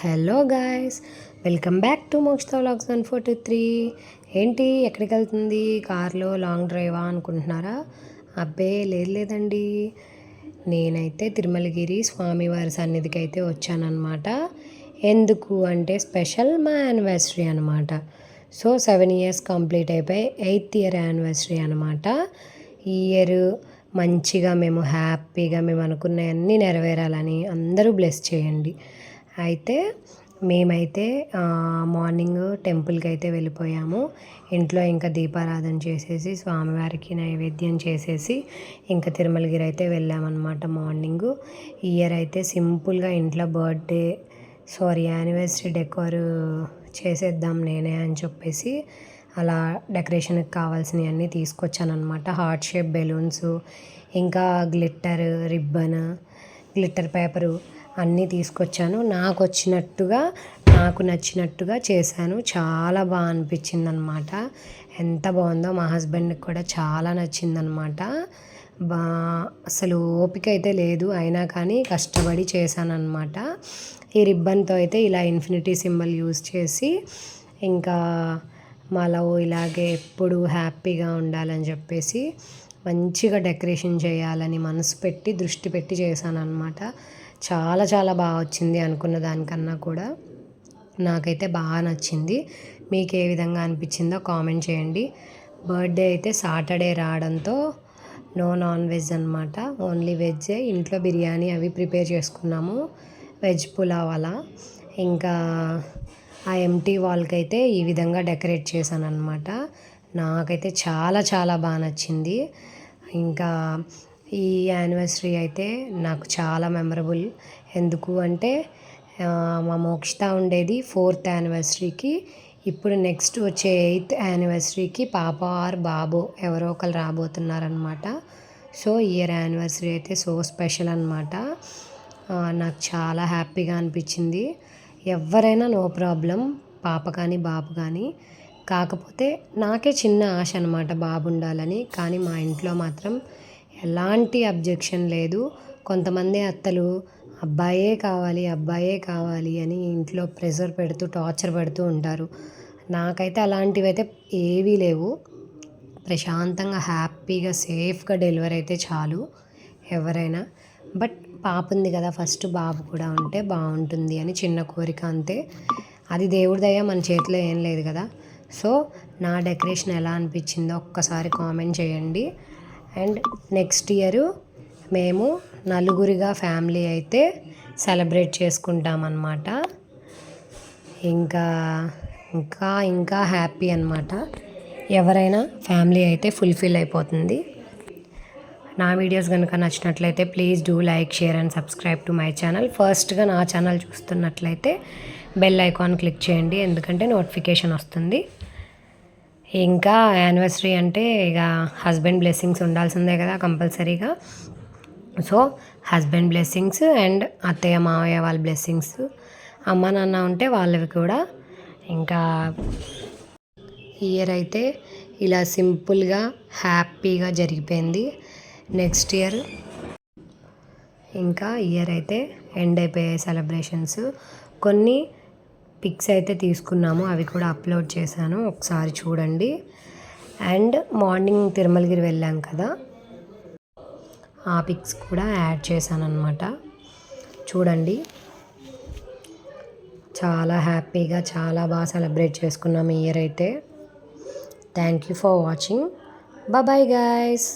Hello guys, welcome back to Mokshita vlogs 143. ఏంటి ఎక్కడికి వెళ్తుంది? కార్లో లాంగ్ డ్రైవా అనుకుంటున్నారా? అబ్బే లేదండి, నేనైతే తిరుమలగిరి స్వామివారి సన్నిధికి అయితే వచ్చానన్నమాట. ఎందుకు అంటే స్పెషల్ మా యానివర్సరీ అనమాట. సో 7 years కంప్లీట్ అయిపోయి 8th year యానివర్సరీ అనమాట. ఈ ఇయర్ మంచిగా మేము హ్యాపీగా మేము అనుకున్నవన్నీ నెరవేరాలని అందరూ బ్లెస్ చేయండి. అయితే మేమైతే మార్నింగ్ టెంపుల్కి అయితే వెళ్ళిపోయాము. ఇంట్లో ఇంకా దీపారాధన చేసేసి స్వామివారికి నైవేద్యం చేసేసి ఇంకా తిరుమలగిరి అయితే వెళ్ళామన్నమాట మార్నింగు. ఈ ఇయర్ అయితే సింపుల్గా ఇంట్లో యానివర్సరీ డెకోర్ చేసేద్దాం నేనే అని చెప్పేసి అలా డెకరేషన్కి కావాల్సినవన్నీ తీసుకొచ్చాను అనమాట. హార్ట్ షేప్ బెలూన్స్, ఇంకా గ్లిట్టర్ రిబ్బన్, గ్లిట్టర్ పేపరు అన్నీ తీసుకొచ్చాను. నాకు నచ్చినట్టుగా చేశాను. చాలా బాగా అనిపించింది అనమాట. ఎంత బాగుందో, మా హస్బెండ్కి కూడా చాలా నచ్చిందనమాట. అసలు ఓపిక అయితే లేదు, అయినా కానీ కష్టపడి చేశాను అనమాట. ఈ రిబ్బన్తో అయితే ఇలా ఇన్ఫినిటీ సింబల్ యూజ్ చేసి ఇంకా మాలో ఇలాగే ఎప్పుడు హ్యాపీగా ఉండాలని చెప్పేసి మంచిగా డెకరేషన్ చేయాలని మనసు పెట్టి దృష్టి పెట్టి చేశాను అనమాట. చాలా చాలా బాగా వచ్చింది అనుకున్న దానికన్నా కూడా. నాకైతే బాగా నచ్చింది. మీకు ఏ విధంగా అనిపించిందో కామెంట్ చేయండి. బర్త్డే అయితే సాటర్డే రావడంతో నో నాన్ వెజ్ అనమాట, ఓన్లీ వెజ్జే. ఇంట్లో బిర్యానీ అవి ప్రిపేర్ చేసుకున్నాము, వెజ్ పులావ్ అలా. ఇంకా ఆ ఎంటీ వాల్కి అయితే ఈ విధంగా డెకరేట్ చేశాను అనమాట. నాకైతే చాలా చాలా బాగా నచ్చింది. ఇంకా ఈ యానివర్సరీ అయితే నాకు చాలా మెమరబుల్. ఎందుకు అంటే మా మోక్షిత ఉండేది 4th యానివర్సరీకి, ఇప్పుడు నెక్స్ట్ వచ్చే 8th యానివర్సరీకి పాప ఆర్ బాబు ఎవరో ఒకరు రాబోతున్నారనమాట. సో ఇయర్ యానివర్సరీ అయితే సో స్పెషల్ అనమాట. నాకు చాలా హ్యాపీగా అనిపించింది. ఎవరైనా నో ప్రాబ్లం, పాప కానీ బాబు కానీ. కాకపోతే నాకే చిన్న ఆశ అనమాట బాబు ఉండాలని. కానీ మా ఇంట్లో మాత్రం ఎలాంటి అబ్జెక్షన్ లేదు. కొంతమంది అత్తలు అబ్బాయే కావాలి అని ఇంట్లో ప్రెషర్ పెడుతూ టార్చర్ పెడుతూ ఉంటారు. నాకైతే అలాంటివి అయితే ఏవీ లేవు. ప్రశాంతంగా హ్యాపీగా సేఫ్గా డెలివరీ అయితే చాలు ఎవరైనా. బట్ పాప ఉంది కదా, ఫస్ట్ బాబు కూడా ఉంటే బాగుంటుంది అని చిన్న కోరిక అంతే. అది దేవుడి దయ, మన చేతిలో ఏం లేదు కదా. సో నా డెకరేషన్ ఎలా అనిపించిందో ఒక్కసారి కామెంట్ చేయండి. అండ్ నెక్స్ట్ ఇయర్ మేము నలుగురిగా ఫ్యామిలీ అయితే సెలబ్రేట్ చేసుకుంటామన్నమాట. ఇంకా ఇంకా ఇంకా హ్యాపీ అనమాట. ఎవరైనా ఫ్యామిలీ అయితే ఫుల్ఫిల్ అయిపోతుంది. నా వీడియోస్ కనుక నచ్చినట్లయితే please do like, share and subscribe to my channel. ఫస్ట్గా నా ఛానల్ చూస్తున్నట్లయితే బెల్ ఐకాన్ క్లిక్ చేయండి, ఎందుకంటే నోటిఫికేషన్ వస్తుంది. ఇంకా యానివర్సరీ అంటే ఇక హస్బెండ్ బ్లెస్సింగ్స్ ఉండాల్సిందే కదా కంపల్సరీగా. సో హస్బెండ్ బ్లెస్సింగ్స్ అండ్ అత్తయ్య మావయ్య వాళ్ళ బ్లెస్సింగ్స్, అమ్మ నాన్న ఉంటే వాళ్ళవి కూడా. ఇంకా ఇయర్ అయితే ఇలా సింపుల్గా హ్యాపీగా జరిగిపోయింది. నెక్స్ట్ ఇయర్ ఇంకా ఇయర్ అయితే ఎండ్ అయిపోయాయి సెలబ్రేషన్స్. కొన్ని పిక్స్ అయితే తీసుకున్నాము, అవి కూడా అప్లోడ్ చేశాను, ఒకసారి చూడండి. అండ్ మార్నింగ్ తిరుమలగిరి వెళ్ళాం కదా, ఆ పిక్స్ కూడా యాడ్ చేశాను అనమాట. చూడండి, చాలా హ్యాపీగా చాలా బాగా సెలబ్రేట్ చేసుకున్నాము ఈ ఇయర్ అయితే. Thank you for watching. Bye guys.